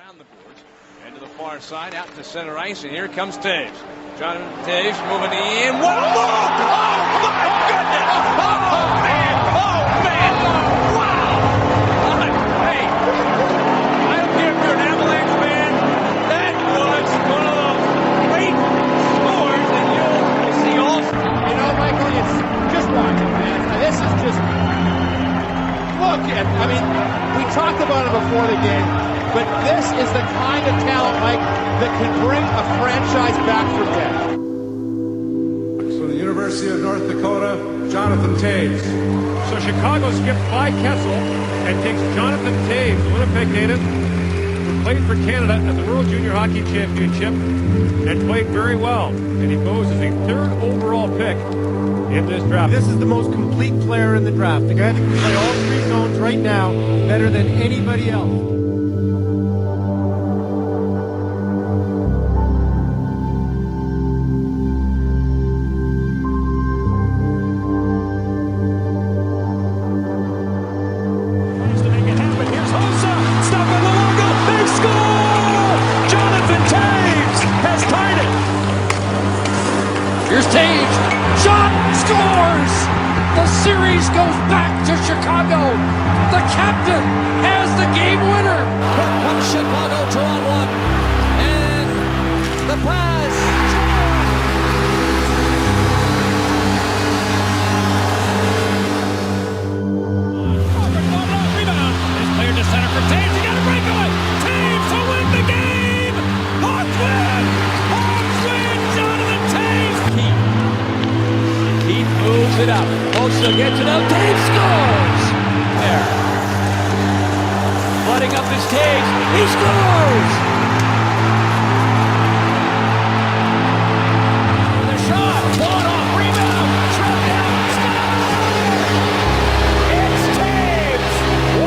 around the boards and to the far side, out to center ice, and here comes Toews. Jonathan Toews moving in. What a move! Oh my goodness! Oh man! Oh man! Wow! Hey, I don't care if you're an Avalanche fan. That was one of those great scores that you'll see also. You know, Michael, it's just watching, man. This is just look at. I mean, we talked about it before the game. But this is the kind of talent, Mike, that can bring a franchise back from death. So the University of North Dakota, Jonathan Toews. So Chicago skipped by Kessel and takes Jonathan Toews, the Winnipeg native, who played for Canada at the World Junior Hockey Championship and played very well. And he goes as the third overall pick in this draft. This is the most complete player in the draft. The guy that can play all three zones right now better than anybody else. Here's Toews, shot, scores! The series goes back to Chicago. The captain has the game winner. Quick from Chicago, 2-on-1, and the pass. Rebound. It's cleared to center for Toews. He got a breakaway. Toews to win the game. Hawks win. Hawks win. Jonathan Toews. Keith moves it up. Also gets it out. Toews scores. There. Flooding up his Toews. He scores. The shot. Clawed off. Rebound. Trapped out. Scores. It's Toews. 1-0.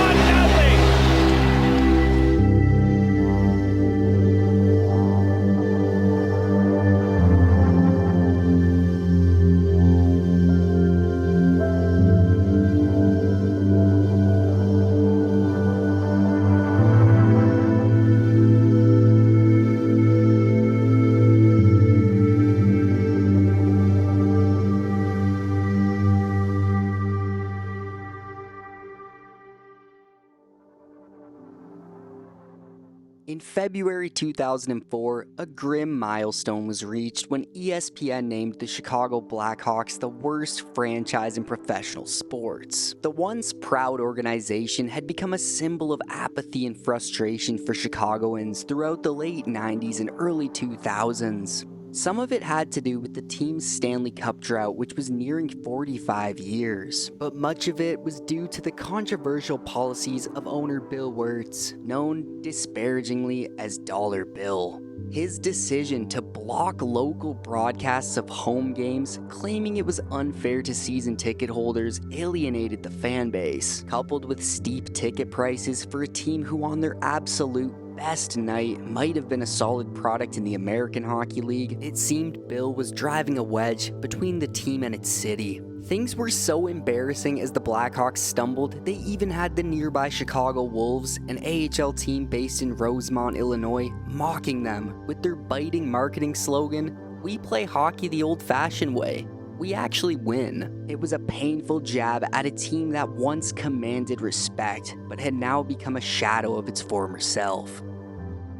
In February 2004, a grim milestone was reached when ESPN named the Chicago Blackhawks the worst franchise in professional sports. The once proud organization had become a symbol of apathy and frustration for Chicagoans throughout the late 90s and early 2000s. Some of it had to do with the team's Stanley Cup drought, which was nearing 45 years. But much of it was due to the controversial policies of owner Bill Wirtz, known disparagingly as Dollar Bill. His decision to block local broadcasts of home games, claiming it was unfair to season ticket holders, alienated the fan base. Coupled with steep ticket prices for a team who on their absolute best night might have been a solid product in the American Hockey League, it seemed Bill was driving a wedge between the team and its city. Things were so embarrassing as the Blackhawks stumbled, they even had the nearby Chicago Wolves, an AHL team based in Rosemont, Illinois, mocking them with their biting marketing slogan, "We play hockey the old-fashioned way. We actually win." It was a painful jab at a team that once commanded respect, but had now become a shadow of its former self.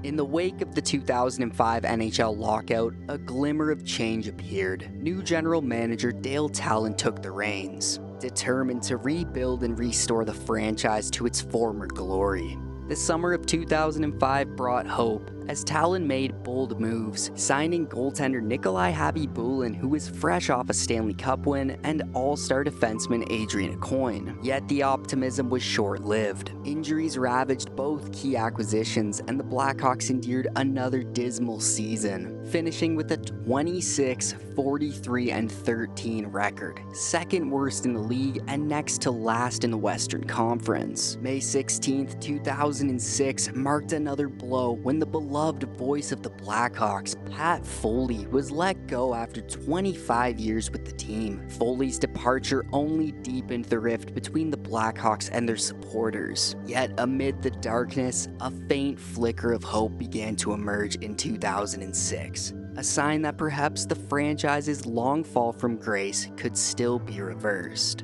In the wake of the 2005 NHL lockout, a glimmer of change appeared. New general manager Dale Talon took the reins, determined to rebuild and restore the franchise to its former glory. The summer of 2005 brought hope, as Talon made bold moves, signing goaltender Nikolai Habibulin, who was fresh off a Stanley Cup win, and all-star defenseman Adrian Aucoin. Yet the optimism was short-lived. Injuries ravaged both key acquisitions, and the Blackhawks endured another dismal season, finishing with a 26-43-13 record, second worst in the league and next to last in the Western Conference. May 16th, 2006 marked another blow when the beloved beloved voice of the Blackhawks, Pat Foley, was let go after 25 years with the team. Foley's departure only deepened the rift between the Blackhawks and their supporters. Yet amid the darkness, a faint flicker of hope began to emerge in 2006. A sign that perhaps the franchise's long fall from grace could still be reversed.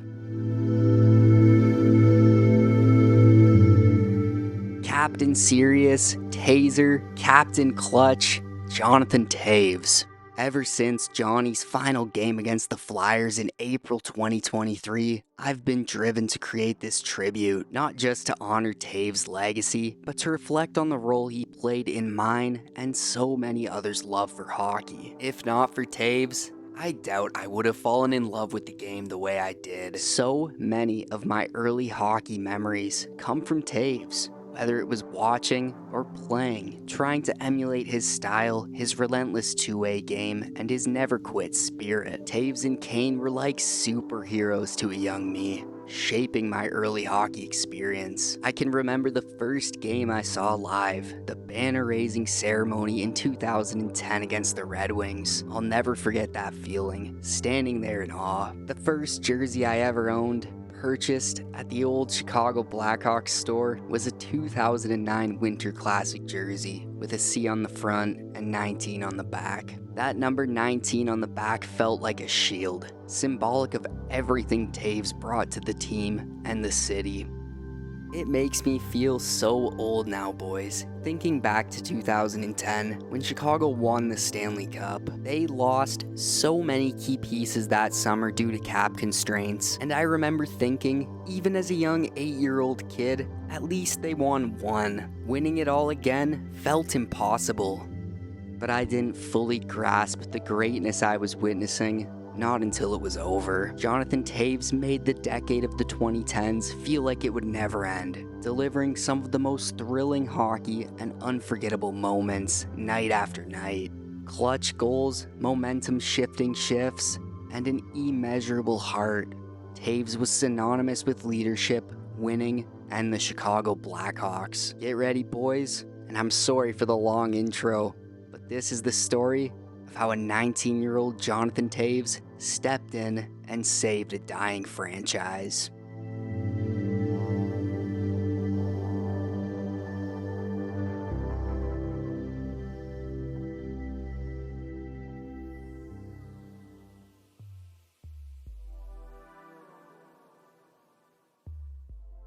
Captain Serious, Taser, Captain Clutch, Jonathan Toews. Ever since Johnny's final game against the Flyers in April 2023, I've been driven to create this tribute, not just to honor Toews' legacy, but to reflect on the role he played in mine and so many others' love for hockey. If not for Toews, I doubt I would have fallen in love with the game the way I did. So many of my early hockey memories come from Toews. Whether it was watching or playing, trying to emulate his style, his relentless two-way game, and his never-quit spirit. Toews and Kane were like superheroes to a young me, shaping my early hockey experience. I can remember the first game I saw live, the banner-raising ceremony in 2010 against the Red Wings. I'll never forget that feeling, standing there in awe. The first jersey I ever owned, purchased at the old Chicago Blackhawks store, was a 2009 Winter Classic jersey with a C on the front and 19 on the back. That number 19 on the back felt like a shield, symbolic of everything Toews brought to the team and the city. It makes me feel so old now, boys. Thinking back to 2010, when Chicago won the Stanley Cup, they lost so many key pieces that summer due to cap constraints, and I remember thinking, even as a young 8-year-old kid, at least they won one. Winning it all again felt impossible. But I didn't fully grasp the greatness I was witnessing, not until it was over. Jonathan Toews made the decade of the 2010s feel like it would never end, delivering some of the most thrilling hockey and unforgettable moments night after night. Clutch goals, momentum-shifting shifts, and an immeasurable heart. Toews was synonymous with leadership, winning, and the Chicago Blackhawks. Get ready, boys, and I'm sorry for the long intro, but this is the story of how a 19-year-old Jonathan Toews stepped in and saved a dying franchise.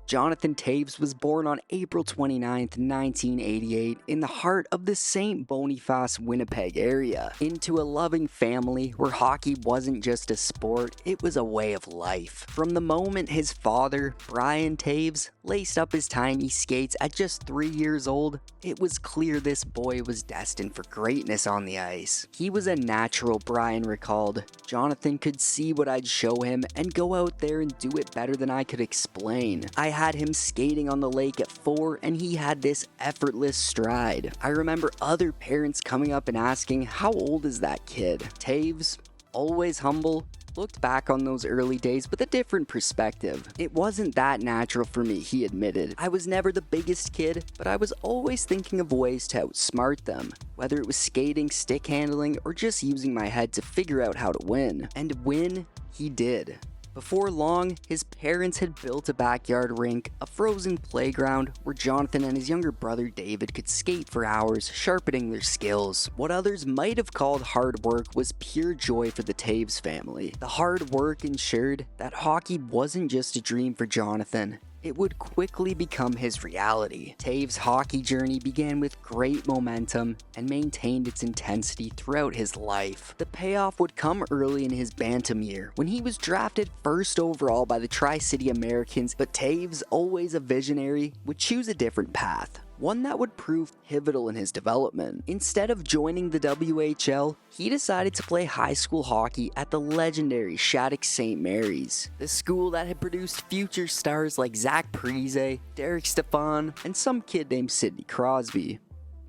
Jonathan Toews was born on April 29, 1988, in the heart of the St. Boniface, Winnipeg area, into a loving family where hockey wasn't just a sport, it was a way of life. From the moment his father, Brian Toews, laced up his tiny skates at just 3 years old, it was clear this boy was destined for greatness on the ice. He was a natural, Brian recalled. Jonathan could see what I'd show him and go out there and do it better than I could explain. I had him skating on the lake at 4 and he had this effortless stride. I remember other parents coming up and asking, how old is that kid? Toews, always humble, looked back on those early days with a different perspective. It wasn't that natural for me, he admitted. I was never the biggest kid, but I was always thinking of ways to outsmart them, whether it was skating, stick handling, or just using my head to figure out how to win. And win, he did. Before long, his parents had built a backyard rink, a frozen playground where Jonathan and his younger brother David could skate for hours, sharpening their skills. What others might have called hard work was pure joy for the Toews family. The hard work ensured that hockey wasn't just a dream for Jonathan. It would quickly become his reality. Toews' hockey journey began with great momentum and maintained its intensity throughout his life. The payoff would come early in his bantam year, when he was drafted first overall by the Tri-City Americans, but Toews, always a visionary, would choose a different path. One that would prove pivotal in his development. Instead of joining the WHL, he decided to play high school hockey at the legendary Shattuck St. Mary's, the school that had produced future stars like Zach Parise, Derek Stepan, and some kid named Sidney Crosby.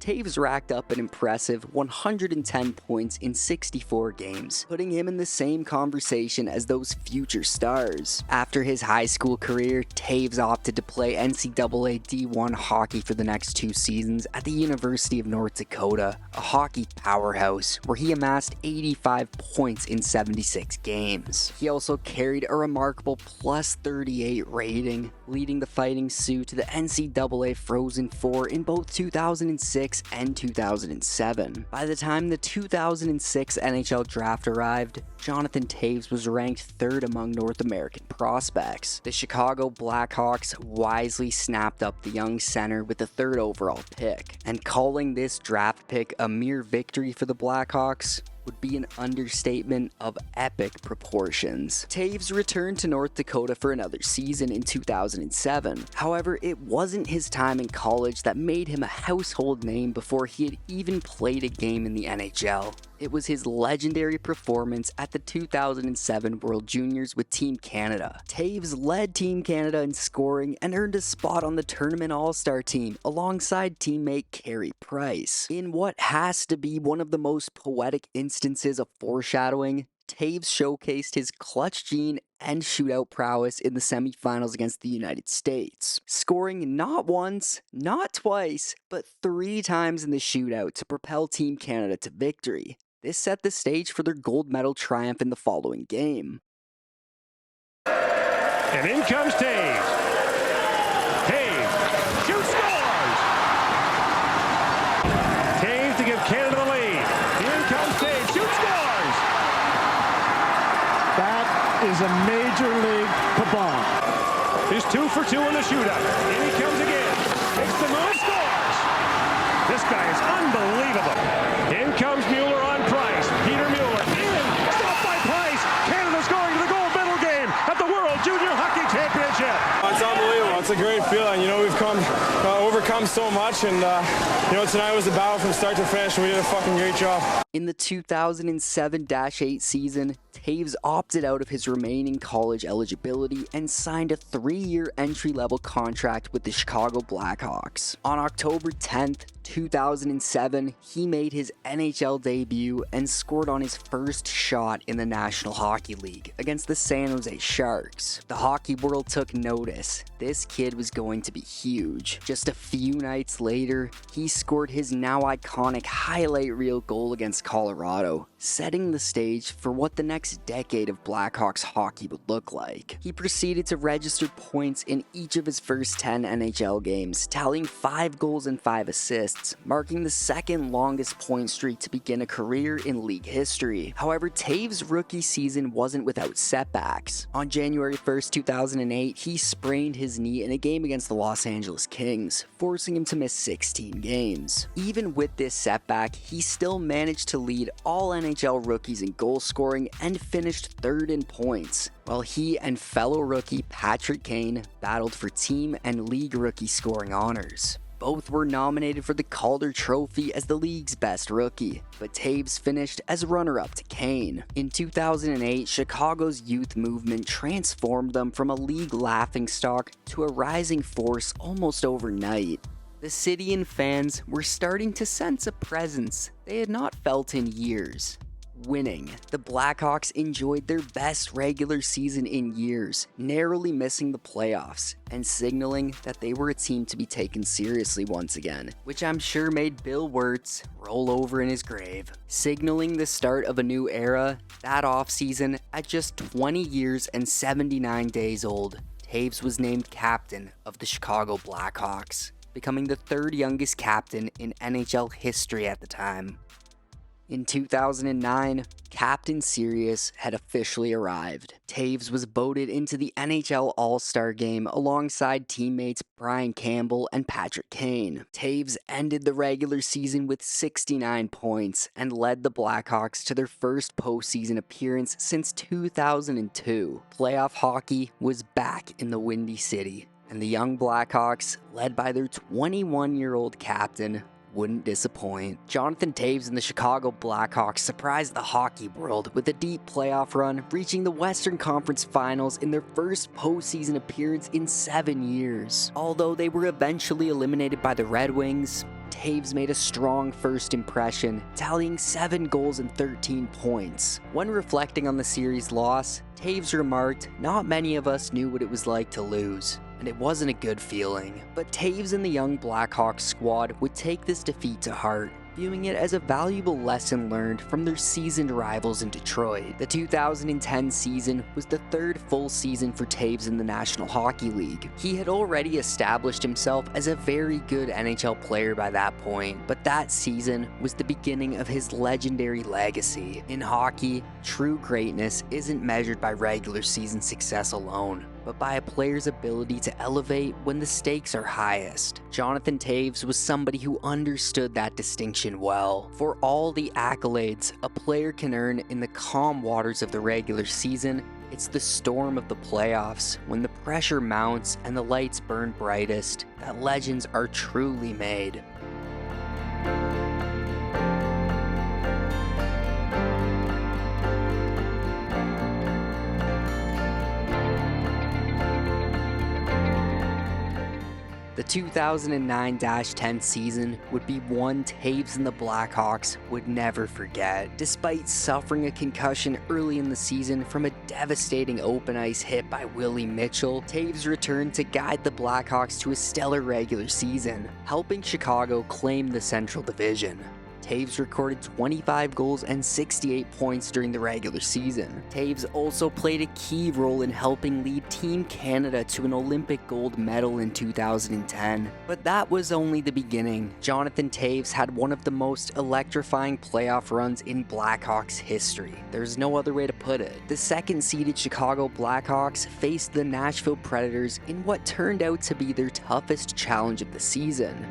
Toews racked up an impressive 110 points in 64 games, putting him in the same conversation as those future stars. After his high school career, Toews opted to play NCAA D1 hockey for the next 2 seasons at the University of North Dakota, a hockey powerhouse where he amassed 85 points in 76 games. He also carried a remarkable plus 38 rating, leading the Fighting Sioux to the NCAA Frozen Four in both 2006 and 2007. By the time the 2006 NHL draft arrived, Jonathan Toews was ranked 3rd among North American prospects. The Chicago Blackhawks wisely snapped up the young center with the 3rd overall pick, and calling this draft pick a mere victory for the Blackhawks would be an understatement of epic proportions. Toews returned to North Dakota for another season in 2007. However, it wasn't his time in college that made him a household name before he had even played a game in the NHL. It was his legendary performance at the 2007 World Juniors with Team Canada. Toews led Team Canada in scoring and earned a spot on the tournament all-star team alongside teammate Carey Price. In what has to be one of the most poetic instances of foreshadowing, Toews showcased his clutch gene and shootout prowess in the semifinals against the United States, scoring not once, not twice, but 3 times in the shootout to propel Team Canada to victory. This set the stage for their gold medal triumph in the following game. And in comes Toews. Toews shoots, scores! Toews to give Canada the lead. In comes Toews, shoots, scores! That is a major league kabong. He's 2 for 2 in the shootout. In he comes again. Makes the move, scores! This guy is unbelievable. In comes Mueller on Price. Peter Mueller in. Stopped by Price. Canada's going to the gold medal game at the World Junior Hockey Championship. It's unbelievable. It's a great feeling. You know, we've overcome so much, and tonight was a battle from start to finish, and we did a fucking great job. In the 2007-8 season, Toews opted out of his remaining college eligibility and signed a 3-year entry-level contract with the Chicago Blackhawks. On October 10th, 2007, he made his NHL debut and scored on his first shot in the National Hockey League against the San Jose Sharks. The hockey world took notice. This kid was going to be huge. Just a few nights later, he scored his now iconic highlight reel goal against Colorado, setting the stage for what the next decade of Blackhawks hockey would look like. He proceeded to register points in each of his first 10 NHL games, tallying 5 goals and 5 assists, marking the 2nd longest point streak to begin a career in league history. However, Toews' rookie season wasn't without setbacks. On January 1st, 2008, he sprained his knee in a game against the Los Angeles Kings, forcing him to miss 16 games. Even with this setback, he still managed to lead all NHL rookies in goal scoring and finished 3rd in points, while he and fellow rookie Patrick Kane battled for team and league rookie scoring honors. Both were nominated for the Calder Trophy as the league's best rookie, but Toews finished as runner-up to Kane. In 2008, Chicago's youth movement transformed them from a league laughingstock to a rising force almost overnight. The city and fans were starting to sense a presence they had not felt in years. Winning. The Blackhawks enjoyed their best regular season in years, narrowly missing the playoffs, and signaling that they were a team to be taken seriously once again, which I'm sure made Bill Wirtz roll over in his grave. Signaling the start of a new era, that offseason, at just 20 years and 79 days old, Toews was named captain of the Chicago Blackhawks, becoming the 3rd youngest captain in NHL history at the time. In 2009, Captain Sirius had officially arrived. Toews was voted into the NHL All-Star Game alongside teammates Brian Campbell and Patrick Kane. Toews ended the regular season with 69 points and led the Blackhawks to their first postseason appearance since 2002. Playoff hockey was back in the Windy City, and the young Blackhawks, led by their 21-year-old captain, wouldn't disappoint. Jonathan Toews and the Chicago Blackhawks surprised the hockey world with a deep playoff run, reaching the Western Conference Finals in their first postseason appearance in 7 years. Although they were eventually eliminated by the Red Wings, Toews made a strong first impression, tallying 7 goals and 13 points. When reflecting on the series loss, Toews remarked, "Not many of us knew what it was like to lose, and it wasn't a good feeling." But Toews and the young Blackhawks squad would take this defeat to heart, viewing it as a valuable lesson learned from their seasoned rivals in Detroit. The 2010 season was the third full season for Toews in the National Hockey League. He had already established himself as a very good NHL player by that point, but that season was the beginning of his legendary legacy. In hockey, true greatness isn't measured by regular season success alone, but by a player's ability to elevate when the stakes are highest. Jonathan Toews was somebody who understood that distinction well. For all the accolades a player can earn in the calm waters of the regular season, it's the storm of the playoffs, when the pressure mounts and the lights burn brightest, that legends are truly made. The 2009-10 season would be one Toews and the Blackhawks would never forget. Despite suffering a concussion early in the season from a devastating open ice hit by Willie Mitchell, Toews returned to guide the Blackhawks to a stellar regular season, helping Chicago claim the Central Division. Toews recorded 25 goals and 68 points during the regular season. Toews also played a key role in helping lead Team Canada to an Olympic gold medal in 2010. But that was only the beginning. Jonathan Toews had one of the most electrifying playoff runs in Blackhawks history. There's no other way to put it. The second-seeded Chicago Blackhawks faced the Nashville Predators in what turned out to be their toughest challenge of the season.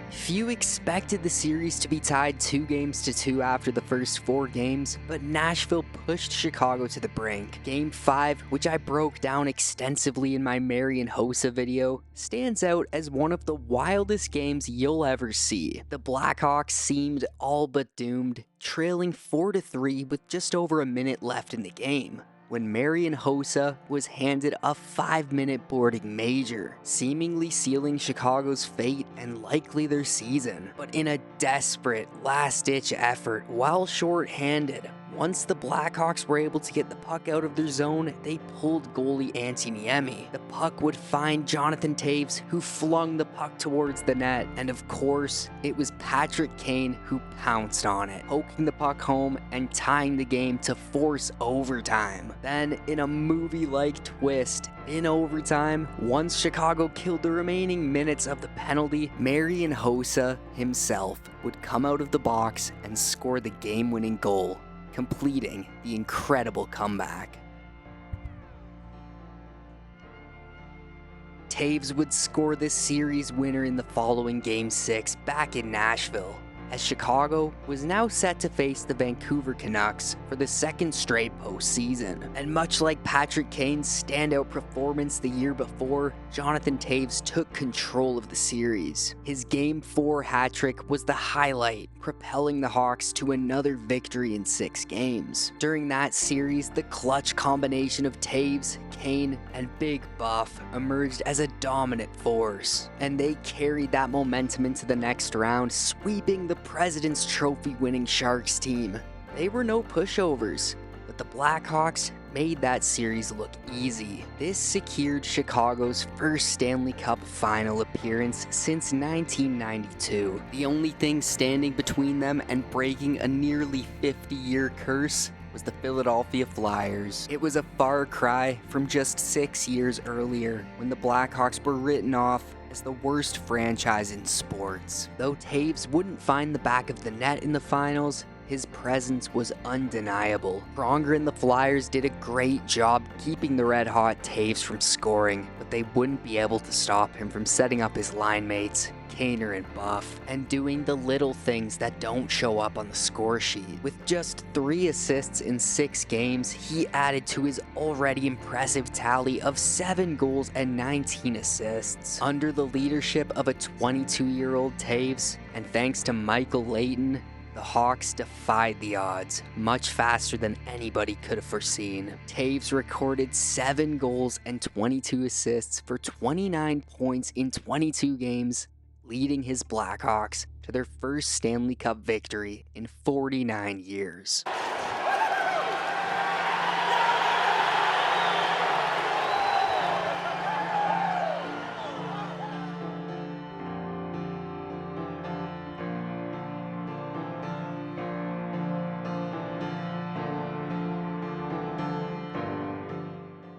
Few expected the series to be tied 2-2 after the first 4 games, but Nashville pushed Chicago to the brink. Game 5, which I broke down extensively in my Marian Hossa video, stands out as one of the wildest games you'll ever see. The Blackhawks seemed all but doomed, trailing 4-3 with just over a minute left in the game, when Marian Hossa was handed a 5-minute boarding major, seemingly sealing Chicago's fate and likely their season. But in a desperate last-ditch effort, while short-handed, once the Blackhawks were able to get the puck out of their zone, they pulled goalie Antti Niemi. The puck would find Jonathan Toews, who flung the puck towards the net, and of course, it was Patrick Kane who pounced on it, poking the puck home and tying the game to force overtime. Then, in a movie-like twist, in overtime, once Chicago killed the remaining minutes of the penalty, Marian Hossa himself would come out of the box and score the game-winning goal, completing the incredible comeback. Toews would score this series winner in the following Game 6 back in Nashville, as Chicago was now set to face the Vancouver Canucks for the second straight postseason. And much like Patrick Kane's standout performance the year before, Jonathan Toews took control of the series. His Game 4 hat-trick was the highlight, propelling the Hawks to another victory in 6 games. During that series, the clutch combination of Toews, Kane, and Big Buff emerged as a dominant force, and they carried that momentum into the next round, sweeping the President's Trophy winning Sharks team. They were no pushovers, but the Blackhawks made that series look easy. This secured Chicago's first Stanley Cup final appearance since 1992. The only thing standing between them and breaking a nearly 50-year curse was the Philadelphia Flyers. It was a far cry from just 6 years earlier, when the Blackhawks were written off as the worst franchise in sports. Though Toews wouldn't find the back of the net in the finals, his presence was undeniable. Pronger and the Flyers did a great job keeping the red-hot Toews from scoring, but they wouldn't be able to stop him from setting up his line mates, Kaner and Buff, and doing the little things that don't show up on the score sheet. With just 3 assists in 6 games, he added to his already impressive tally of 7 goals and 19 assists. Under the leadership of a 22-year-old Toews, and thanks to Michael Leighton, the Hawks defied the odds much faster than anybody could have foreseen. Toews recorded 7 goals and 22 assists for 29 points in 22 games, leading his Blackhawks to their first Stanley Cup victory in 49 years.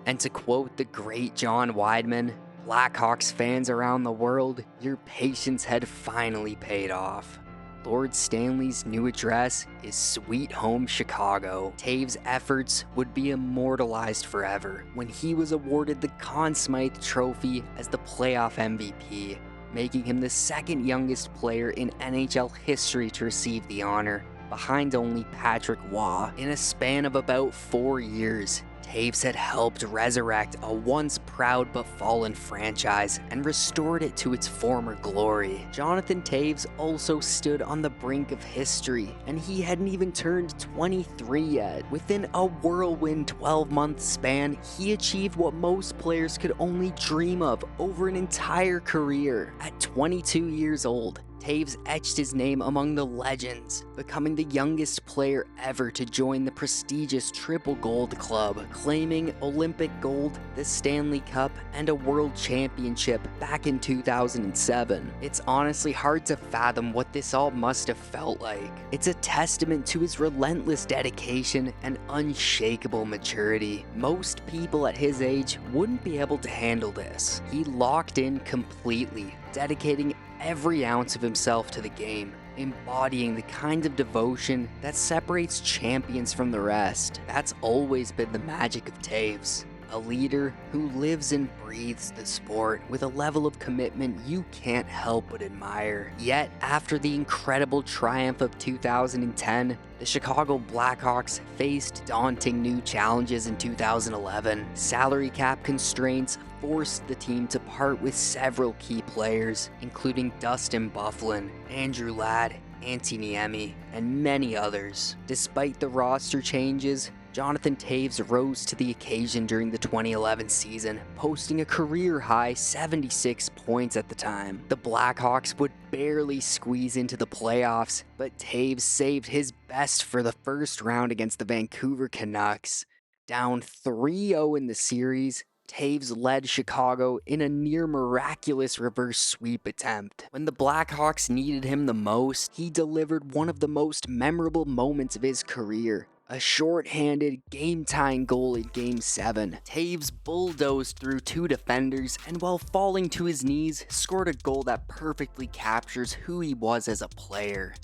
And to quote the great John Weidman, Blackhawks fans around the world, your patience had finally paid off. Lord Stanley's new address is Sweet Home Chicago. Toews' efforts would be immortalized forever when he was awarded the Conn Smythe Trophy as the playoff MVP, making him the second youngest player in NHL history to receive the honor, behind only Patrick Waugh. In a span of about 4 years, Toews had helped resurrect a once proud but fallen franchise and restored it to its former glory. Jonathan Toews also stood on the brink of history, and he hadn't even turned 23 yet. Within a whirlwind 12-month span, he achieved what most players could only dream of over an entire career. At 22 years old, Toews etched his name among the legends, becoming the youngest player ever to join the prestigious Triple Gold Club, claiming Olympic gold, the Stanley Cup, and a World Championship back in 2007. It's honestly hard to fathom what this all must have felt like. It's a testament to his relentless dedication and unshakable maturity. Most people at his age wouldn't be able to handle this. He locked in completely, dedicating every ounce of himself to the game, embodying the kind of devotion that separates champions from the rest. That's always been the magic of Toews. A leader who lives and breathes the sport with a level of commitment you can't help but admire. Yet, after the incredible triumph of 2010, the Chicago Blackhawks faced daunting new challenges in 2011. Salary cap constraints forced the team to part with several key players, including Dustin Byfuglien, Andrew Ladd, Antti Niemi, and many others. Despite the roster changes, Jonathan Toews rose to the occasion during the 2011 season, posting a career-high 76 points at the time. The Blackhawks would barely squeeze into the playoffs, but Toews saved his best for the first round against the Vancouver Canucks. Down 3-0 in the series, Toews led Chicago in a near-miraculous reverse sweep attempt. When the Blackhawks needed him the most, he delivered one of the most memorable moments of his career. A short-handed, game-tying goal in Game 7. Toews bulldozed through 2 defenders, and while falling to his knees, scored a goal that perfectly captures who he was as a player.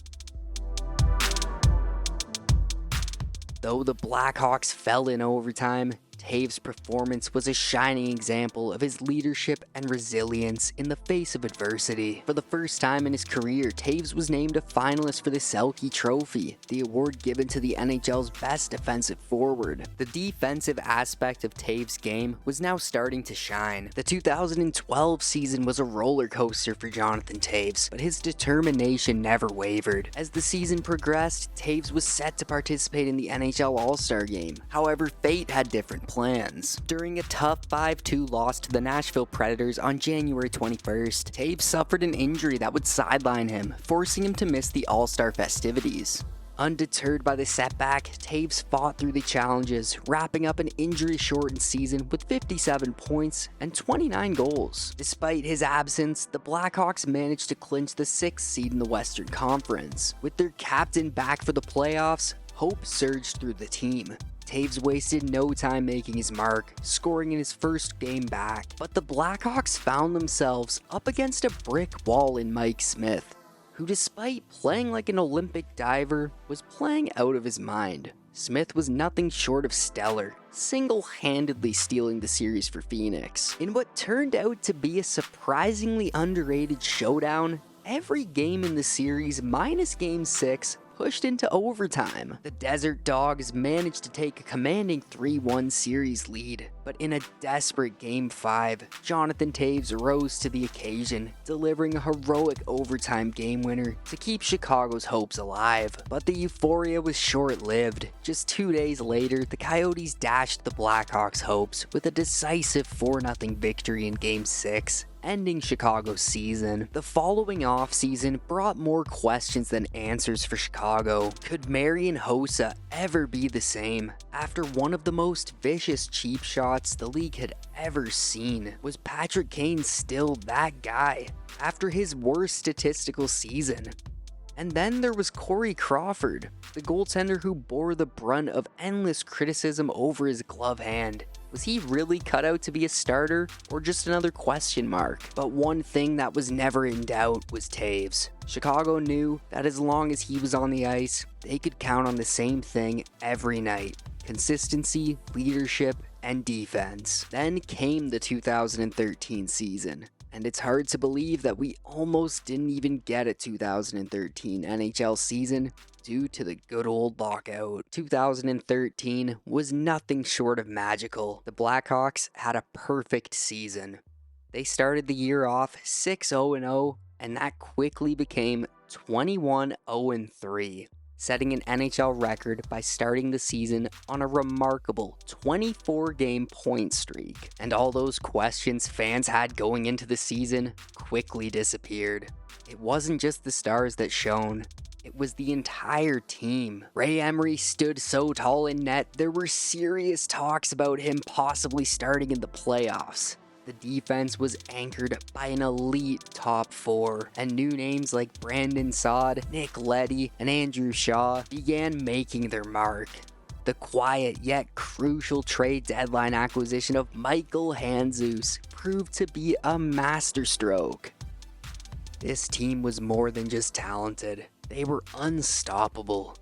Though the Blackhawks fell in overtime, Toews' performance was a shining example of his leadership and resilience in the face of adversity. For the first time in his career, Toews was named a finalist for the Selke Trophy, the award given to the NHL's best defensive forward. The defensive aspect of Toews' game was now starting to shine. The 2012 season was a roller coaster for Jonathan Toews, but his determination never wavered. As the season progressed, Toews was set to participate in the NHL All-Star Game. However, fate had different plans. During a tough 5-2 loss to the Nashville Predators on January 21st, Toews suffered an injury that would sideline him, forcing him to miss the All-Star festivities. Undeterred by the setback, Toews fought through the challenges, wrapping up an injury-shortened season with 57 points and 29 goals. Despite his absence, the Blackhawks managed to clinch the 6th seed in the Western Conference. With their captain back for the playoffs, hope surged through the team. Toews wasted no time making his mark, scoring in his first game back. But the Blackhawks found themselves up against a brick wall in Mike Smith, who who despite playing like an Olympic diver, was playing out of his mind. Smith was nothing short of stellar, single-handedly stealing the series for Phoenix. In what turned out to be a surprisingly underrated showdown, every game in the series minus Game 6 pushed into overtime. The Desert Dogs managed to take a commanding 3-1 series lead, but in a desperate Game 5, Jonathan Toews rose to the occasion, delivering a heroic overtime game winner to keep Chicago's hopes alive. But the euphoria was short-lived. Just 2 days later, the Coyotes dashed the Blackhawks' hopes with a decisive 4-0 victory in Game 6. Ending Chicago's season. The following offseason brought more questions than answers for Chicago. Could Marian Hossa ever be the same? After one of the most vicious cheap shots the league had ever seen, was Patrick Kane still that guy? After his worst statistical season? And then there was Corey Crawford, the goaltender who bore the brunt of endless criticism over his glove hand. Was he really cut out to be a starter, or just another question mark? But one thing that was never in doubt was Toews. Chicago knew that as long as he was on the ice, they could count on the same thing every night: consistency, leadership, and defense. Then came the 2013 season. And it's hard to believe that we almost didn't even get a 2013 NHL season due to the good old lockout. 2013 was nothing short of magical. The Blackhawks had a perfect season. They started the year off 6-0-0, and that quickly became 21-0-3. Setting an NHL record by starting the season on a remarkable 24-game point streak. And all those questions fans had going into the season quickly disappeared. It wasn't just the stars that shone, it was the entire team. Ray Emery stood so tall in net, there were serious talks about him possibly starting in the playoffs. The defense was anchored by an elite top four, and new names like Brandon Saad, Nick Leddy, and Andrew Shaw began making their mark. The quiet yet crucial trade deadline acquisition of Michael Handzus proved to be a masterstroke. This team was more than just talented, they were unstoppable.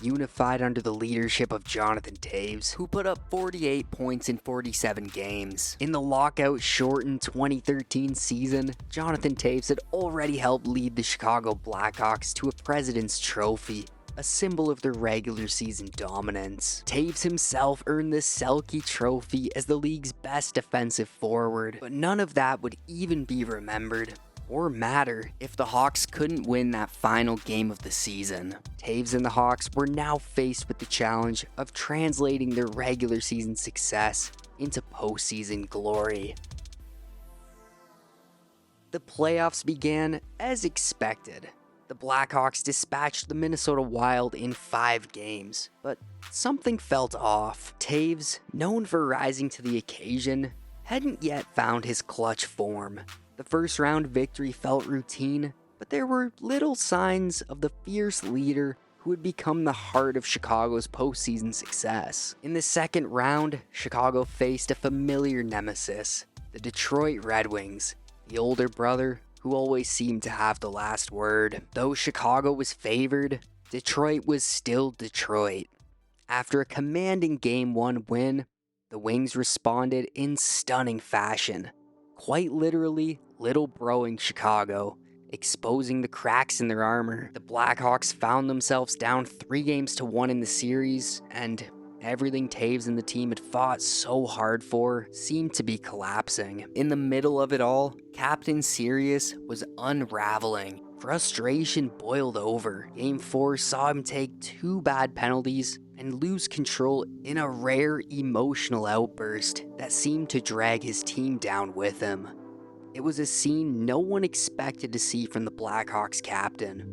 Unified under the leadership of Jonathan Toews, who put up 48 points in 47 games. In the lockout-shortened 2013 season, Jonathan Toews had already helped lead the Chicago Blackhawks to a President's Trophy, a symbol of their regular season dominance. Toews himself earned the Selke Trophy as the league's best defensive forward, but none of that would even be remembered or matter if the Hawks couldn't win that final game of the season. Toews and the Hawks were now faced with the challenge of translating their regular season success into postseason glory. The playoffs began as expected. The Blackhawks dispatched the Minnesota Wild in 5 games, but something felt off. Toews, known for rising to the occasion, hadn't yet found his clutch form. The first round victory felt routine, but there were little signs of the fierce leader who would become the heart of Chicago's postseason success. In the second round, Chicago faced a familiar nemesis, the Detroit Red Wings, the older brother who always seemed to have the last word. Though Chicago was favored, Detroit was still Detroit. After a commanding Game 1 win, the Wings responded in stunning fashion. Quite literally, little broing Chicago, exposing the cracks in their armor. The Blackhawks found themselves down 3-1 in the series, and everything Toews and the team had fought so hard for seemed to be collapsing. In the middle of it all, Captain Sirius was unraveling. Frustration boiled over. Game 4 saw him take 2 bad penalties and lose control in a rare emotional outburst that seemed to drag his team down with him. It was a scene no one expected to see from the Blackhawks captain.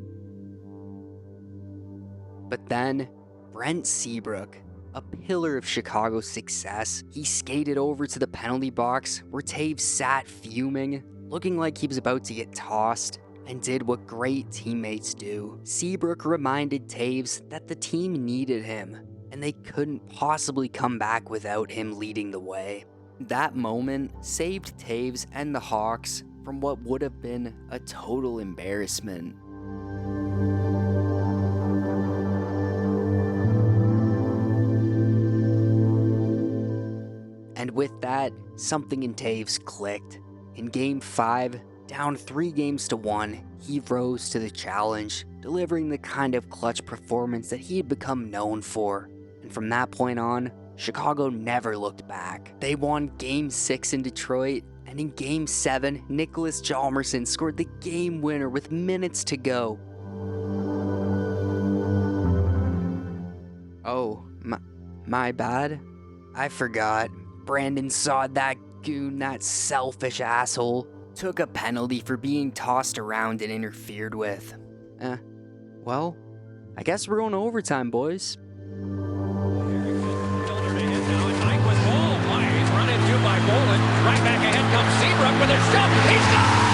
But then, Brent Seabrook, a pillar of Chicago's success, he skated over to the penalty box where Toews sat fuming, looking like he was about to get tossed, and did what great teammates do. Seabrook reminded Toews that the team needed him, and they couldn't possibly come back without him leading the way. That moment saved Toews and the Hawks from what would have been a total embarrassment. with that, something in Toews clicked. In Game 5, down 3-1, he rose to the challenge, delivering the kind of clutch performance that he had become known for. And from that point on, Chicago never looked back. They won Game 6 in Detroit, and in Game 7, Nicholas Hjalmarsson scored the game winner with minutes to go. Oh, my bad. I forgot. Brandon Saad, that goon, that selfish asshole, took a penalty for being tossed around and interfered with. Well, I guess we're going to overtime, boys. By Bolin, right back ahead comes Seabrook with a shot. He scores!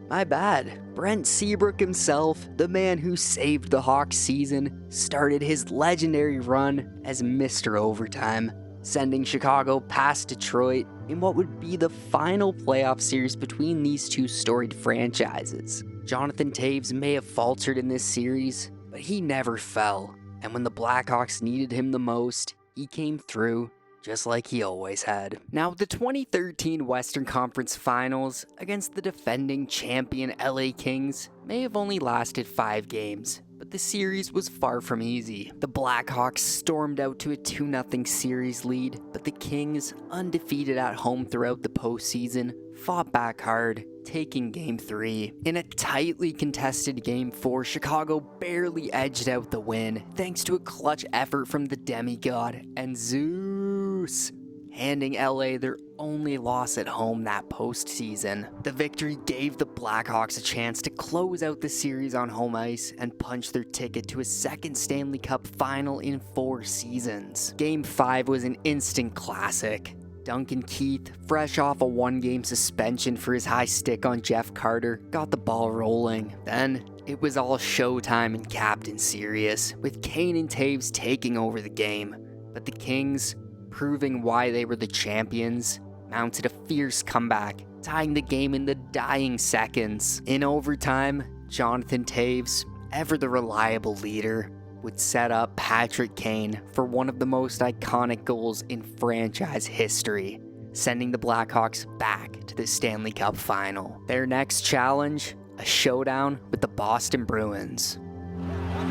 My bad. Brent Seabrook himself, the man who saved the Hawks season, started his legendary run as Mr. Overtime, sending Chicago past Detroit in what would be the final playoff series between these two storied franchises. Jonathan Toews may have faltered in this series, but he never fell, and when the Blackhawks needed him the most, he came through just like he always had. Now, the 2013 Western Conference Finals against the defending champion LA Kings may have only lasted 5 games, but the series was far from easy. The Blackhawks stormed out to a 2-0 series lead, but the Kings, undefeated at home throughout the postseason, fought back hard, taking Game 3. In a tightly contested Game 4, Chicago barely edged out the win, thanks to a clutch effort from the demigod and Zeus, handing LA their only loss at home that postseason. The victory gave the Blackhawks a chance to close out the series on home ice and punch their ticket to a second Stanley Cup final in 4 seasons. Game 5 was an instant classic. Duncan Keith, fresh off a 1-game suspension for his high stick on Jeff Carter, got the ball rolling. Then, it was all showtime and Captain Serious, with Kane and Toews taking over the game. But the Kings, proving why they were the champions, mounted a fierce comeback, tying the game in the dying seconds. In overtime, Jonathan Toews, ever the reliable leader, would set up Patrick Kane for one of the most iconic goals in franchise history, sending the Blackhawks back to the Stanley Cup final. Their next challenge, a showdown with the Boston Bruins.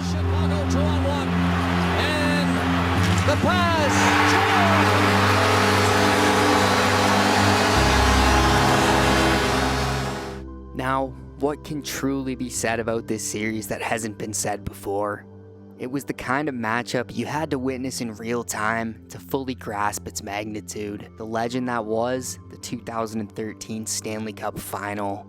Chicago 2-on-1, and the pass! Now, what can truly be said about this series that hasn't been said before? It was the kind of matchup you had to witness in real time to fully grasp its magnitude. The legend that was the 2013 Stanley Cup Final.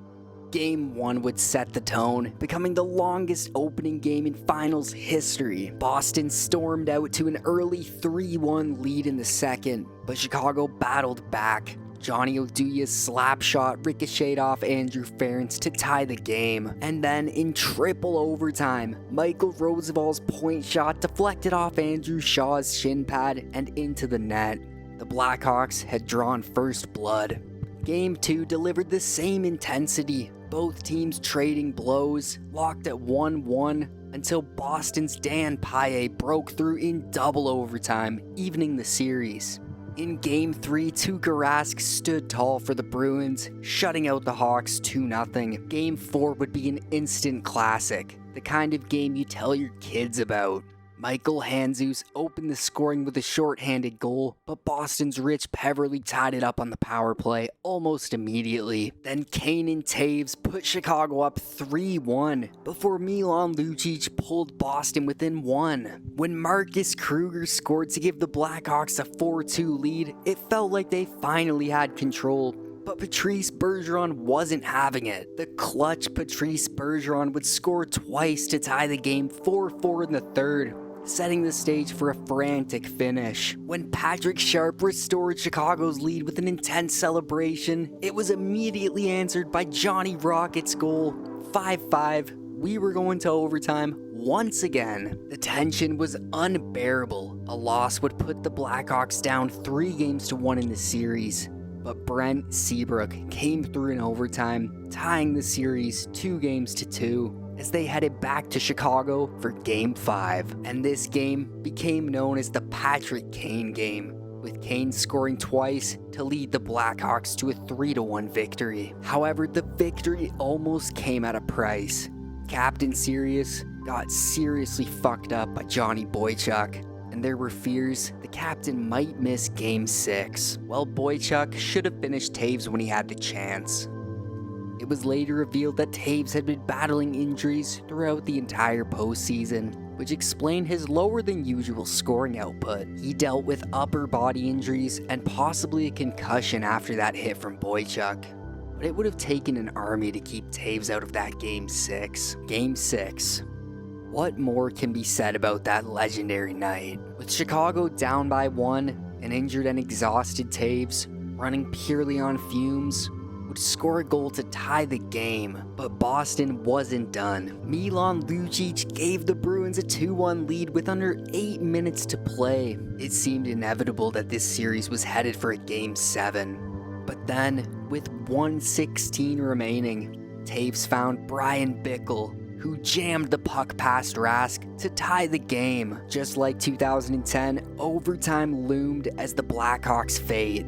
Game 1 would set the tone, becoming the longest opening game in finals history. Boston stormed out to an early 3-1 lead in the second, but Chicago battled back. Johnny Oduya's slap shot ricocheted off Andrew Ferentz to tie the game. And then in triple overtime, Michael Roosevelt's point shot deflected off Andrew Shaw's shin pad and into the net. The Blackhawks had drawn first blood. Game 2 delivered the same intensity, both teams trading blows, locked at 1-1, until Boston's Dan Paille broke through in double overtime, evening the series. In Game 3, Tuukka Rask stood tall for the Bruins, shutting out the Hawks 2-0. Game 4 would be an instant classic, the kind of game you tell your kids about. Michael Handzus opened the scoring with a shorthanded goal, but Boston's Rich Peverley tied it up on the power play almost immediately. Then Kane and Toews put Chicago up 3-1 before Milan Lucic pulled Boston within 1. When Marcus Kruger scored to give the Blackhawks a 4-2 lead, it felt like they finally had control. But Patrice Bergeron wasn't having it. The clutch Patrice Bergeron would score twice to tie the game 4-4 in the third, setting the stage for a frantic finish. When Patrick Sharp restored Chicago's lead with an intense celebration, it was immediately answered by Johnny Rocket's goal. 5-5, we were going to overtime once again. The tension was unbearable. A loss would put the Blackhawks down 3-1 in the series. but Brent Seabrook came through in overtime, tying the series 2-2 as they headed back to Chicago for Game 5. And this game became known as the Patrick Kane game, with Kane scoring twice to lead the Blackhawks to a 3-1 victory. However, the victory almost came at a price. Captain Sirius got seriously fucked up by Johnny Boychuk, and there were fears the captain might miss Game 6. Well, Boychuk should have finished Toews when he had the chance. It was later revealed that Toews had been battling injuries throughout the entire postseason, which explained his lower than usual scoring output. He dealt with upper body injuries and possibly a concussion after that hit from Boychuk. But it would have taken an army to keep Toews out of that Game 6. Game 6. What more can be said about that legendary night? With Chicago down by 1, an injured and exhausted Toews, running purely on fumes, would score a goal to tie the game, but Boston wasn't done. Milan Lucic gave the Bruins a 2-1 lead with under 8 minutes to play. It seemed inevitable that this series was headed for a Game 7. But then, with 1:16 remaining, Toews found Brian Bickle, who jammed the puck past Rask to tie the game. Just like 2010, overtime loomed as the Blackhawks' fate.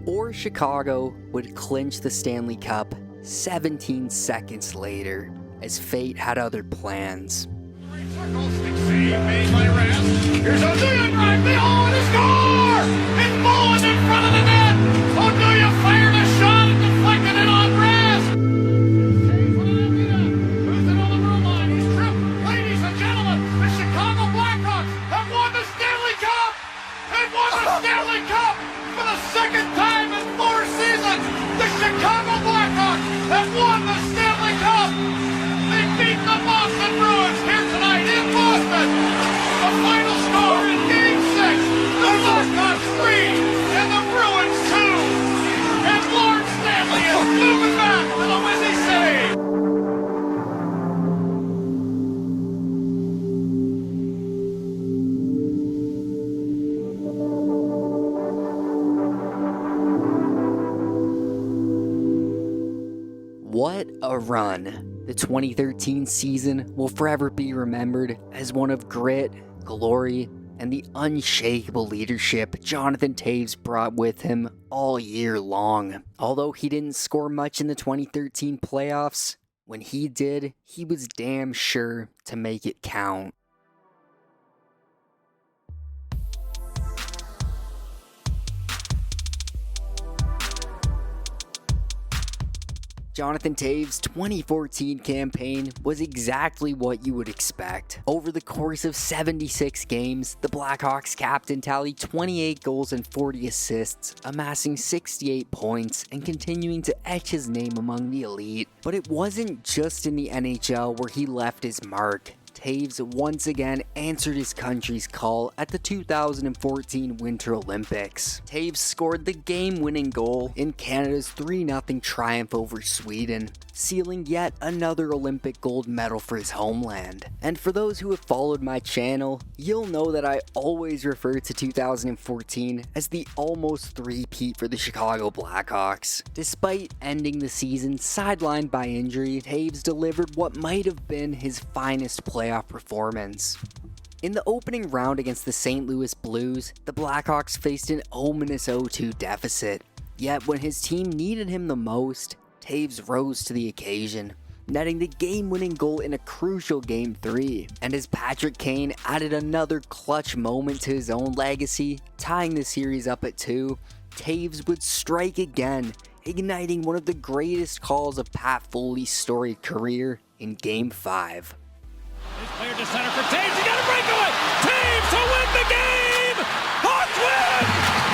Or Chicago would clinch the Stanley Cup 17 seconds later, as fate had other plans. Here's O'Duya drive the hole and a score! It's bowling in front of the net! O'Duya fired a shot and deflected it on Rask! Who's it on the blue line? He's tripped. Ladies and gentlemen, the Chicago Blackhawks have won the Stanley Cup! They've won the Stanley Cup for the second time in 4 seasons! The Chicago Blackhawks have won the Stanley Cup! They beat the Boston Bruins here tonight in Boston! The final score in Game 6, the Blackhawks 3 and the Bruins 2! And Lord Stanley is moving back to the Windy City! What a run. The 2013 season will forever be remembered as one of grit, glory, and the unshakable leadership Jonathan Toews brought with him all year long. Although he didn't score much in the 2013 playoffs, when he did, he was damn sure to make it count. Jonathan Toews' 2014 campaign was exactly what you would expect. Over the course of 76 games, the Blackhawks captain tallied 28 goals and 40 assists, amassing 68 points and continuing to etch his name among the elite. But it wasn't just in the NHL where he left his mark. Toews once again answered his country's call at the 2014 Winter Olympics. Toews scored the game-winning goal in Canada's 3-0 triumph over Sweden, sealing yet another Olympic gold medal for his homeland. And for those who have followed my channel, you'll know that I always refer to 2014 as the almost three-peat for the Chicago Blackhawks. Despite ending the season sidelined by injury, Toews delivered what might have been his finest playoff performance. In the opening round against the St. Louis Blues, the Blackhawks faced an ominous 0-2 deficit. Yet when his team needed him the most, Toews rose to the occasion, netting the game-winning goal in a crucial Game 3. And as Patrick Kane added another clutch moment to his own legacy, tying the series up at 2, Toews would strike again, igniting one of the greatest calls of Pat Foley's storied career in Game 5. He's cleared to center for Toews. He got a breakaway. Toews to win the game. Hawks win.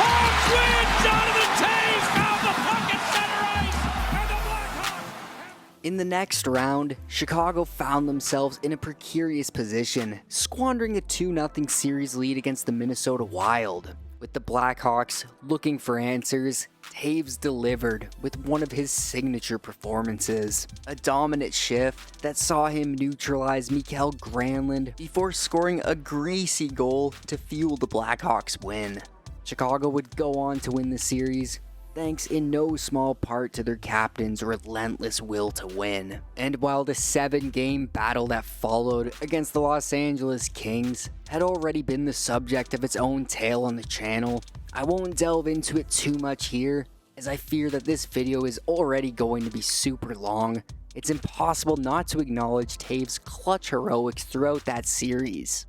Hawks win. Jonathan Toews found the puck at center ice, and the Blackhawks. In the next round, Chicago found themselves in a precarious position, squandering a 2-0 series lead against the Minnesota Wild. With the Blackhawks looking for answers, Toews delivered with one of his signature performances. A dominant shift that saw him neutralize Mikael Granlund before scoring a greasy goal to fuel the Blackhawks' win. Chicago would go on to win the series thanks in no small part to their captain's relentless will to win. And while the 7-game battle that followed against the Los Angeles Kings had already been the subject of its own tale on the channel, I won't delve into it too much here, as I fear that this video is already going to be super long. It's impossible not to acknowledge Toews' clutch heroics throughout that series.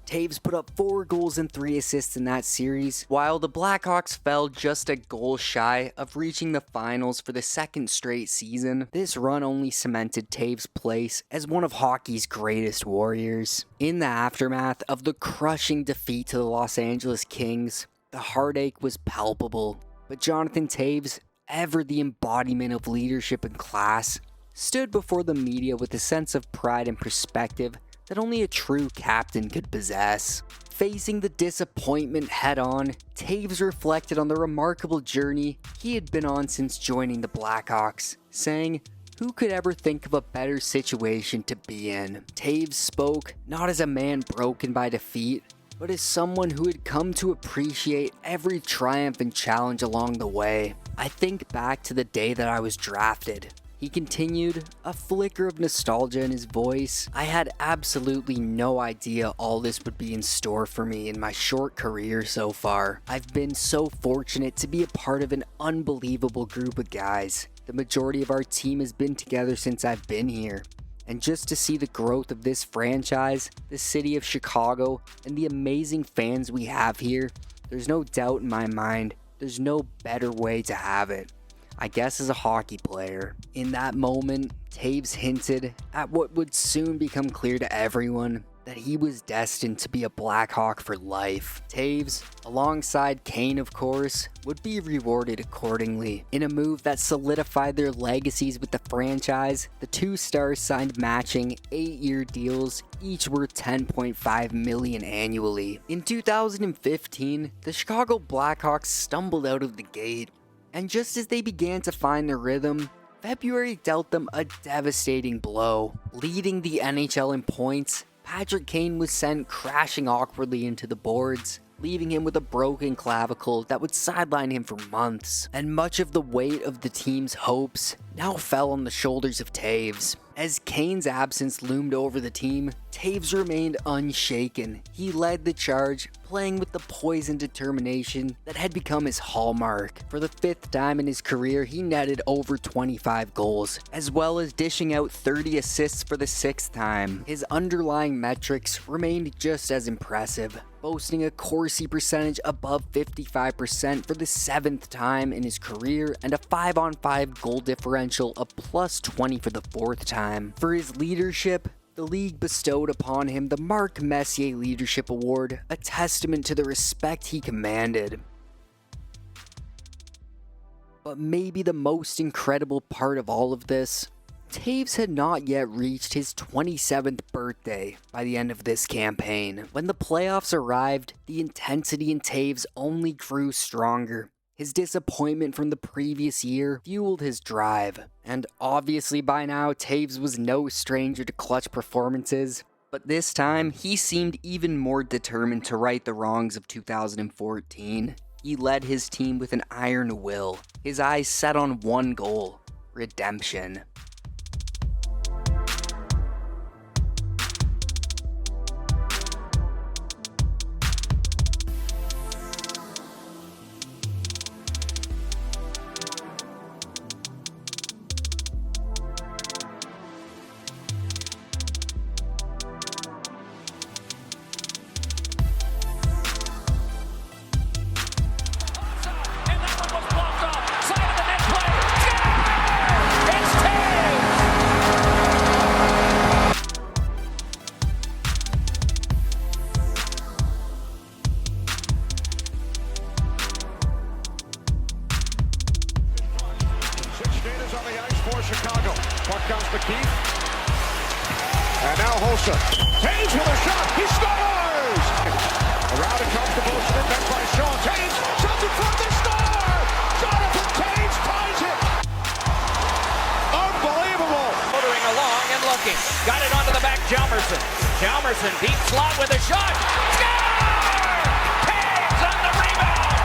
Toews put up 4 goals and 3 assists in that series, while the Blackhawks fell just a goal shy of reaching the finals for the 2nd straight season. This run only cemented Toews' place as one of hockey's greatest warriors. In the aftermath of the crushing defeat to the Los Angeles Kings, the heartache was palpable, but Jonathan Toews, ever the embodiment of leadership and class, stood before the media with a sense of pride and perspective that only a true captain could possess. Facing the disappointment head-on, Toews reflected on the remarkable journey he had been on since joining the Blackhawks, saying, "Who could ever think of a better situation to be in?" Toews spoke not as a man broken by defeat, but as someone who had come to appreciate every triumph and challenge along the way. "I think back to the day that I was drafted," he continued, a flicker of nostalgia in his voice. "I had absolutely no idea all this would be in store for me in my short career so far. I've been so fortunate to be a part of an unbelievable group of guys. The majority of our team has been together since I've been here. And just to see the growth of this franchise, the city of Chicago, and the amazing fans we have here, there's no doubt in my mind, there's no better way to have it. I guess as a hockey player." In that moment, Toews hinted at what would soon become clear to everyone, that he was destined to be a Blackhawk for life. Toews, alongside Kane of course, would be rewarded accordingly. In a move that solidified their legacies with the franchise, the two stars signed matching 8-year deals, each worth $10.5 million annually. In 2015, the Chicago Blackhawks stumbled out of the gate, and just as they began to find their rhythm, February dealt them a devastating blow. Leading the NHL in points, Patrick Kane was sent crashing awkwardly into the boards, leaving him with a broken clavicle that would sideline him for months. And much of the weight of the team's hopes now fell on the shoulders of Toews. As Kane's absence loomed over the team, Toews remained unshaken. He led the charge, playing with the poise and determination that had become his hallmark. For the 5th time in his career, he netted over 25 goals, as well as dishing out 30 assists for the 6th time. His underlying metrics remained just as impressive, boasting a Corsi percentage above 55% for the 7th time in his career, and a 5-on-5 goal differential of plus 20 for the 4th time. For his leadership, the league bestowed upon him the Mark Messier Leadership Award, a testament to the respect he commanded. But maybe the most incredible part of all of this, Toews had not yet reached his 27th birthday by the end of this campaign. When the playoffs arrived, the intensity in Toews only grew stronger. His disappointment from the previous year fueled his drive. And obviously by now, Toews was no stranger to clutch performances. But this time, he seemed even more determined to right the wrongs of 2014. He led his team with an iron will, his eyes set on one goal: redemption. Chicago. Puck comes to Keith. And now Hossa. Toews with a shot. He scores! Around it comes to Bolsonaro. Back by Sean. Toews shots in front. They score! Jonathan Toews ties it! Unbelievable! Motoring along and looking. Got it onto the back. Hjalmarsson. Hjalmarsson deep slot with a shot. Score!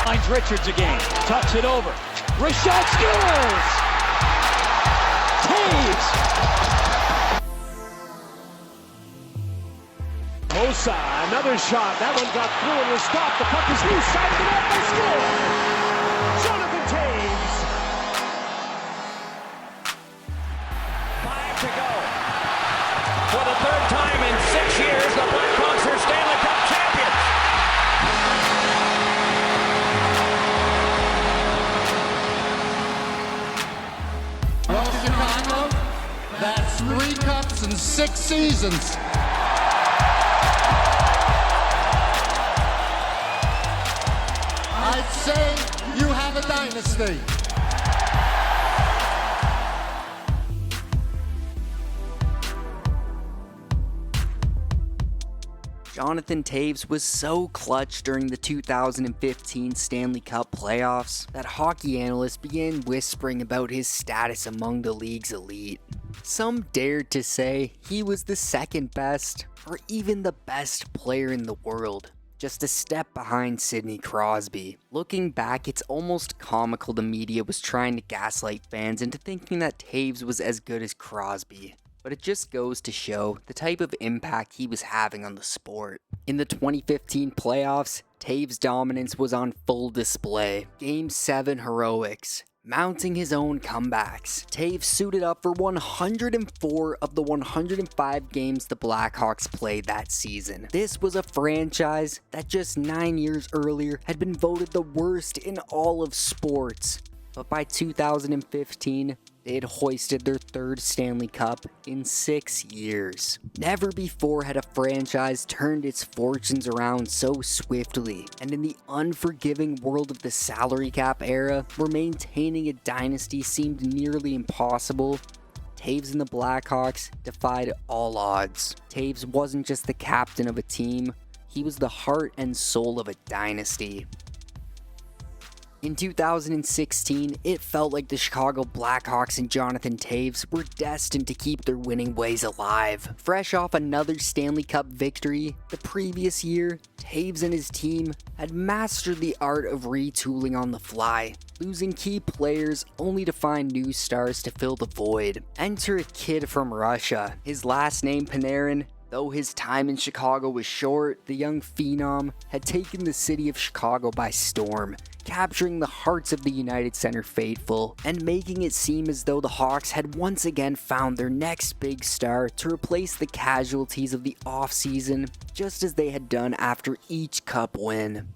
Finds Richards again. Tucks it over. Rashad scores! Toews! Hossa, another shot. That one got through and was stopped. The puck is loose. Side it up. They score! Jonathan Toews! 5 to go. For the third time in 6 years, the Blackhawks are Stanley Cup champions. Well, Chicago, that's 3 cups in 6 seasons. I'd say you have a dynasty. Jonathan Toews was so clutch during the 2015 Stanley Cup playoffs that hockey analysts began whispering about his status among the league's elite. Some dared to say he was the second best or even the best player in the world, just a step behind Sidney Crosby. Looking back, it's almost comical the media was trying to gaslight fans into thinking that Toews was as good as Crosby. But it just goes to show the type of impact he was having on the sport. In the 2015 playoffs, Toews' dominance was on full display. Game 7 heroics, mounting his own comebacks. Toews suited up for 104 of the 105 games the Blackhawks played that season. This was a franchise that just 9 years earlier had been voted the worst in all of sports. But by 2015, they had hoisted their 3rd Stanley Cup in 6 years. Never before had a franchise turned its fortunes around so swiftly, and in the unforgiving world of the salary cap era, where maintaining a dynasty seemed nearly impossible, Toews and the Blackhawks defied all odds. Toews wasn't just the captain of a team, he was the heart and soul of a dynasty. In 2016, it felt like the Chicago Blackhawks and Jonathan Toews were destined to keep their winning ways alive. Fresh off another Stanley Cup victory, the previous year, Toews and his team had mastered the art of retooling on the fly, losing key players only to find new stars to fill the void. Enter a kid from Russia, his last name Panarin. Though his time in Chicago was short, the young phenom had taken the city of Chicago by storm, capturing the hearts of the United Center faithful, and making it seem as though the Hawks had once again found their next big star to replace the casualties of the offseason, just as they had done after each cup win.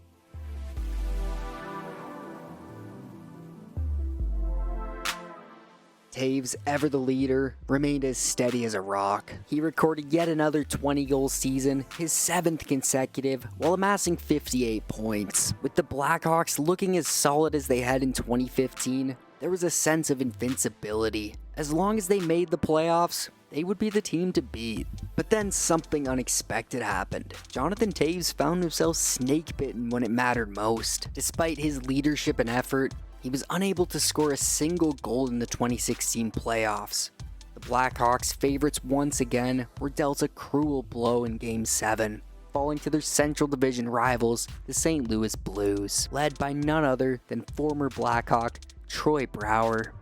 Toews, ever the leader, remained as steady as a rock. He recorded yet another 20-goal season, his 7th consecutive, while amassing 58 points. With the Blackhawks looking as solid as they had in 2015, there was a sense of invincibility. As long as they made the playoffs, they would be the team to beat. But then something unexpected happened. Jonathan Toews found himself snake-bitten when it mattered most. Despite his leadership and effort, he was unable to score a single goal in the 2016 playoffs. The Blackhawks, favorites once again, were dealt a cruel blow in Game 7, falling to their Central Division rivals, the St. Louis Blues, led by none other than former Blackhawk Troy Brouwer.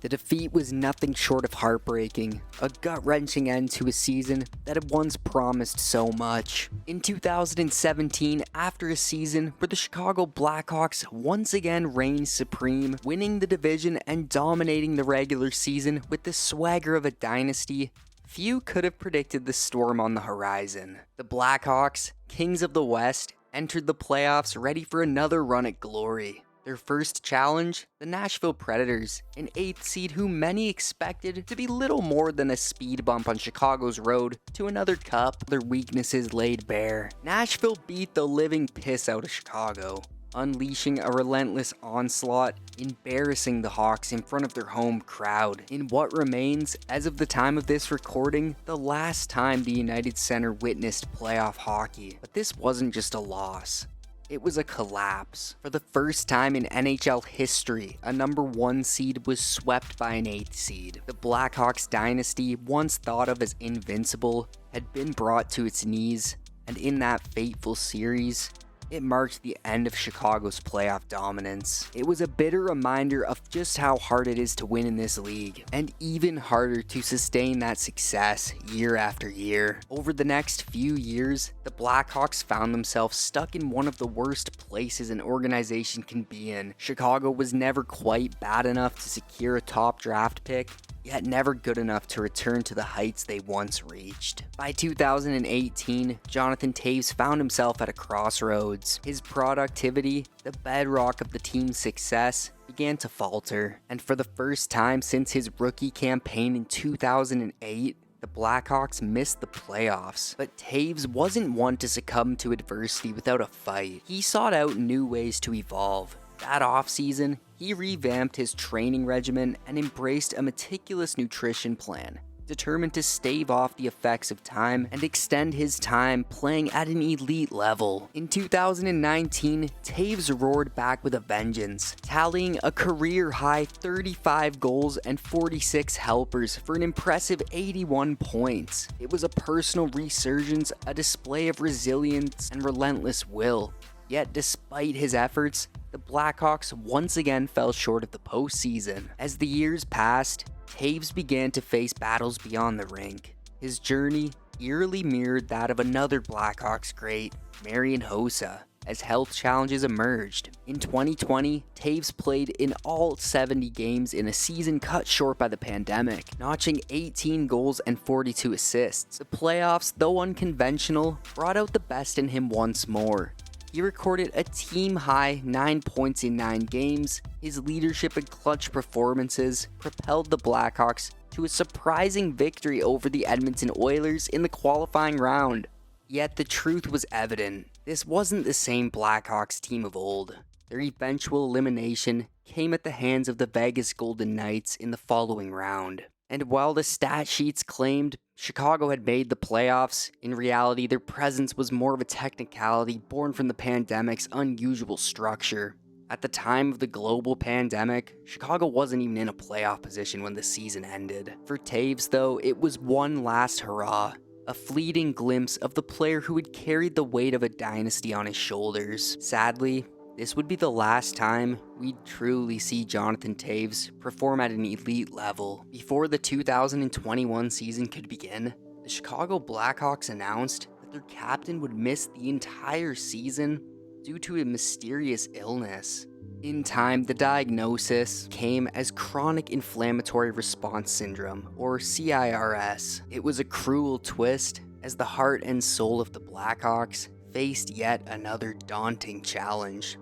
The defeat was nothing short of heartbreaking, a gut-wrenching end to a season that had once promised so much. In 2017, after a season where the Chicago Blackhawks once again reigned supreme, winning the division and dominating the regular season with the swagger of a dynasty, few could have predicted the storm on the horizon. The Blackhawks, kings of the West, entered the playoffs ready for another run at glory. Their first challenge, the Nashville Predators, an 8th seed who many expected to be little more than a speed bump on Chicago's road to another cup, their weaknesses laid bare. Nashville beat the living piss out of Chicago, unleashing a relentless onslaught, embarrassing the Hawks in front of their home crowd, in what remains, as of the time of this recording, the last time the United Center witnessed playoff hockey. But this wasn't just a loss. It was a collapse. For the first time in NHL history, a number 1 seed was swept by an 8th seed. The Blackhawks dynasty, once thought of as invincible, had been brought to its knees And in that fateful series, it marked the end of Chicago's playoff dominance. It was a bitter reminder of just how hard it is to win in this league, and even harder to sustain that success year after year. Over the next few years, the Blackhawks found themselves stuck in one of the worst places an organization can be in. Chicago was never quite bad enough to secure a top draft pick, yet never good enough to return to the heights they once reached. By 2018, Jonathan Toews found himself at a crossroads. His productivity, the bedrock of the team's success, began to falter, and for the first time since his rookie campaign in 2008, the Blackhawks missed the playoffs. But Toews wasn't one to succumb to adversity without a fight. He sought out new ways to evolve. That offseason, he revamped his training regimen and embraced a meticulous nutrition plan, determined to stave off the effects of time and extend his time playing at an elite level. In 2019, Toews roared back with a vengeance, tallying a career-high 35 goals and 46 helpers for an impressive 81 points. It was a personal resurgence, a display of resilience and relentless will. Yet despite his efforts, the Blackhawks once again fell short of the postseason. As the years passed, Toews began to face battles beyond the rink. His journey eerily mirrored that of another Blackhawks great, Marian Hossa, as health challenges emerged. In 2020, Toews played in all 70 games in a season cut short by the pandemic, notching 18 goals and 42 assists. The playoffs, though unconventional, brought out the best in him once more. He recorded a team-high 9 points in 9 games. His leadership and clutch performances propelled the Blackhawks to a surprising victory over the Edmonton Oilers in the qualifying round. Yet the truth was evident. This wasn't the same Blackhawks team of old. Their eventual elimination came at the hands of the Vegas Golden Knights in the following round. And while the stat sheets claimed Chicago had made the playoffs, in reality their presence was more of a technicality born from the pandemic's unusual structure. At the time of the global pandemic, Chicago wasn't even in a playoff position when the season ended. For Toews, though, it was one last hurrah, a fleeting glimpse of the player who had carried the weight of a dynasty on his shoulders. Sadly, this would be the last time we'd truly see Jonathan Toews perform at an elite level. Before the 2021 season could begin, the Chicago Blackhawks announced that their captain would miss the entire season due to a mysterious illness. In time, the diagnosis came as chronic inflammatory response syndrome, or CIRS. It was a cruel twist as the heart and soul of the Blackhawks faced yet another daunting challenge.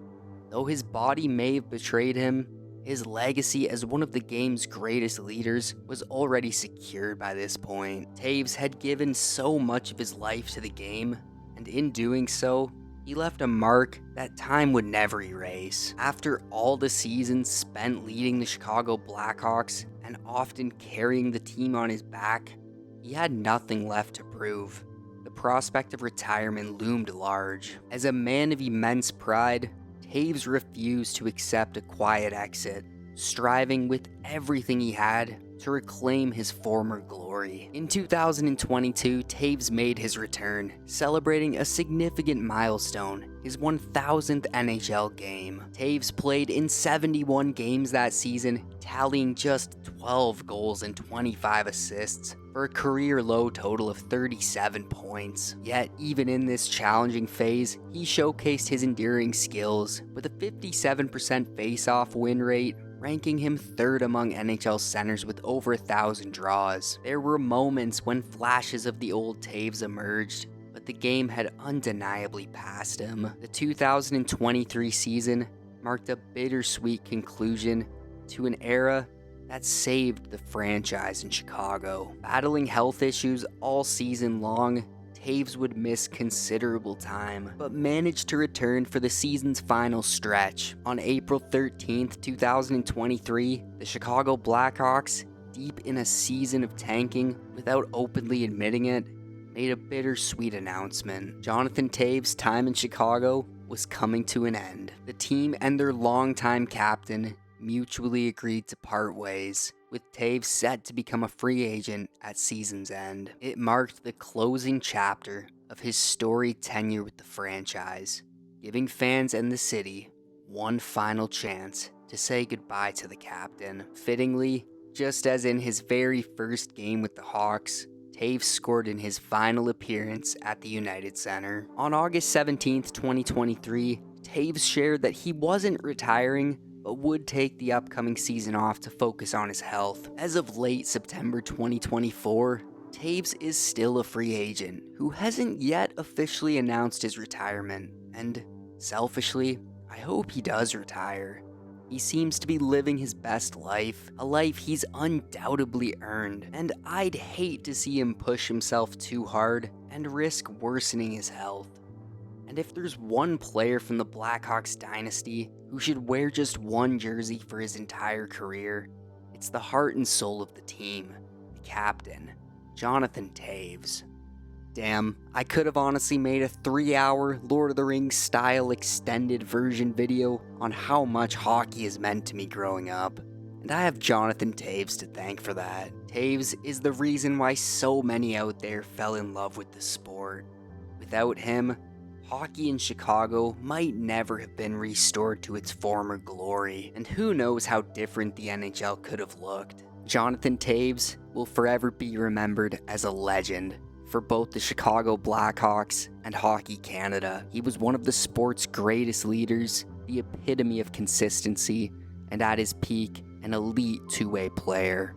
Though his body may have betrayed him, his legacy as one of the game's greatest leaders was already secured by this point. Toews had given so much of his life to the game, and in doing so, he left a mark that time would never erase. After all the seasons spent leading the Chicago Blackhawks and often carrying the team on his back, he had nothing left to prove. The prospect of retirement loomed large. As a man of immense pride, Toews refused to accept a quiet exit, striving with everything he had to reclaim his former glory. In 2022, Toews made his return, celebrating a significant milestone, his 1,000th NHL game. Toews played in 71 games that season, tallying just 12 goals and 25 assists, for a career-low total of 37 points. Yet, even in this challenging phase, he showcased his enduring skills, with a 57% face-off win rate, ranking him third among NHL centers with over 1,000 draws. There were moments when flashes of the old Toews emerged, but the game had undeniably passed him. The 2023 season marked a bittersweet conclusion to an era that saved the franchise in Chicago. Battling health issues all season long, Toews would miss considerable time, but managed to return for the season's final stretch. On April 13th, 2023, the Chicago Blackhawks, deep in a season of tanking without openly admitting it, made a bittersweet announcement. Jonathan Toews' time in Chicago was coming to an end. The team and their longtime captain mutually agreed to part ways, with Toews set to become a free agent at season's end. It marked the closing chapter of his storied tenure with the franchise, giving fans and the city one final chance to say goodbye to the captain. Fittingly, just as in his very first game with the Hawks, Toews scored in his final appearance at the United Center. On August 17, 2023, Toews shared that he wasn't retiring, but would take the upcoming season off to focus on his health. As of late September 2024, Toews is still a free agent who hasn't yet officially announced his retirement, and selfishly, I hope he does retire. He seems to be living his best life, a life he's undoubtedly earned, and I'd hate to see him push himself too hard and risk worsening his health. And if there's one player from the Blackhawks dynasty who should wear just one jersey for his entire career, it's the heart and soul of the team, the captain, Jonathan Toews. Damn, I could have honestly made a 3-hour Lord of the Rings style extended version video on how much hockey has meant to me growing up, and I have Jonathan Toews to thank for that. Toews is the reason why so many out there fell in love with the sport. Without him, hockey in Chicago might never have been restored to its former glory, and who knows how different the NHL could have looked. Jonathan Toews will forever be remembered as a legend for both the Chicago Blackhawks and Hockey Canada. He was one of the sport's greatest leaders, the epitome of consistency, and at his peak, an elite two-way player.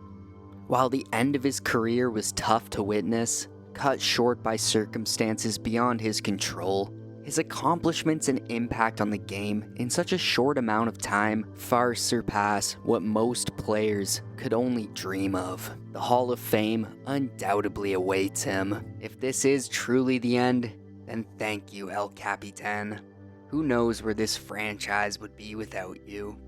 While the end of his career was tough to witness, cut short by circumstances beyond his control, his accomplishments and impact on the game in such a short amount of time far surpass what most players could only dream of. The Hall of Fame undoubtedly awaits him. If this is truly the end, then thank you, El Capitan. Who knows where this franchise would be without you?